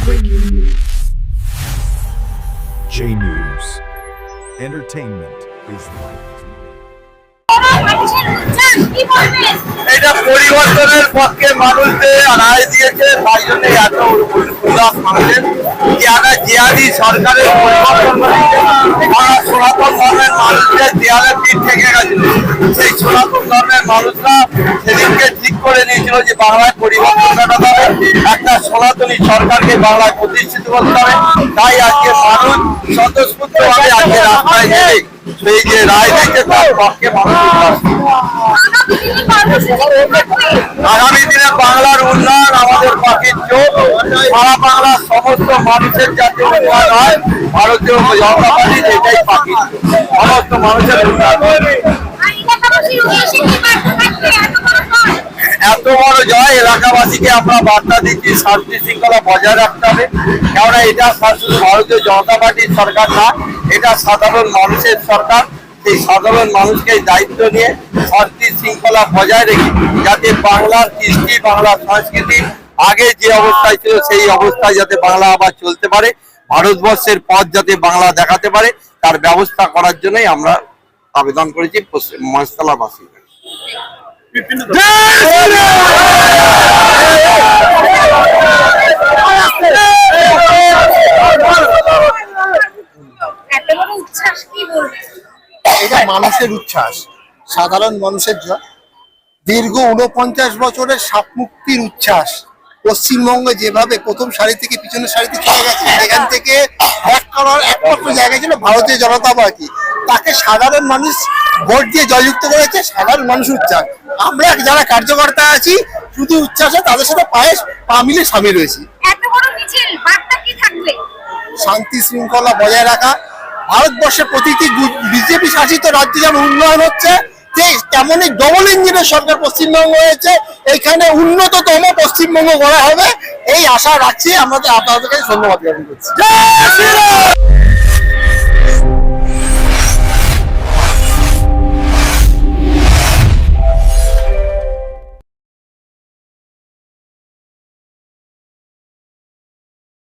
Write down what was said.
Breaking news. J News. Entertainment is right. এটা পরিবর্তনের পক্ষে মানুষদের রায় দিয়েছে, তাই জন্য এত উল্লাস মানুষের। জিয়াদি সরকারের পরিবর্তন সনাতন ধর্মের মানুষদের দেয়ালে পিঠ থেকে গেছিল। সেই সনাতন ধর্মের মানুষরা সেদিনকে ঠিক করে নিয়েছিল যে বাংলায় পরিবর্তন ঘটাতে হবে, একটা সনাতনী সরকারকে বাংলায় প্রতিষ্ঠিত করতে হবে। তাই আজকে মানুষ স্বতঃস্ফূর্তভাবে আজকে রাস্তায় নেমে সেই যে রায় দিয়েছে তার পক্ষে মানুষ আগামী দিনে বাংলার উন্নয়ন আমাদের পাখির চোখ। সারা বাংলার সমস্ত মানুষের যাতে উন্নয়ন হয়, ভারতীয় জনতা পার্টির এটাই পাখির চোখ, সমস্ত মানুষের উন্নয়ন। এত বড় জয় এলাকাবাসীকে আমরা বার্তা দিচ্ছি, শান্তি শৃঙ্খলা বজায় রাখতে হবে। কেননা এটা শুধু ভারতীয় জনতা পার্টির সরকার না, এটা সাধারণ মানুষের সরকার। সেই সাধারণ মানুষকে দায়িত্ব নিয়ে শান্তি শৃঙ্খলা বজায় রেখে যাতে বাংলার কৃষ্টি, বাংলার সংস্কৃতি আগে যে অবস্থায় ছিল সেই অবস্থায় যাতে বাংলা আবার চলতে পারে, ভারতবর্ষের পথ যাতে বাংলা দেখাতে পারে, তার ব্যবস্থা করার জন্যই আমরা আবেদন করেছি মহেশতলাবাসী। এটা মানুষের উচ্ছ্বাস, সাধারণ মানুষের দীর্ঘ 49 বছরের সাপ মুক্তির উচ্ছ্বাস। পশ্চিমবঙ্গে যেভাবে প্রথম সারি থেকে পিছনের সারিতে চলে গেছে, সেখান থেকে এক করার একমাত্র জায়গা ছিল ভারতীয় জনতা পার্টি। তাকে সাধারণ মানুষ ভোট দিয়ে জয়যুক্ত করেছে। সাধারণ মানুষ উচ্ছ্বাস, আমরা যারা কার্যকর্তা আছি শুধু উচ্ছ্বাসে তাদের সাথে পা মিলে সামিল হয়েছি। শান্তি শৃঙ্খলা বজায় রাখা, ভারতবর্ষের প্রতিটি বিজেপি শাসিত রাজ্যে যেমন উন্নয়ন হচ্ছে, তেমনই ডবল ইঞ্জিনের সরকার পশ্চিমবঙ্গ হয়েছে, এখানে উন্নততম পশ্চিমবঙ্গ গড়া হবে এই আশা রাখছি। আপনাদের কাছে ধন্যবাদ জ্ঞাপন করছি।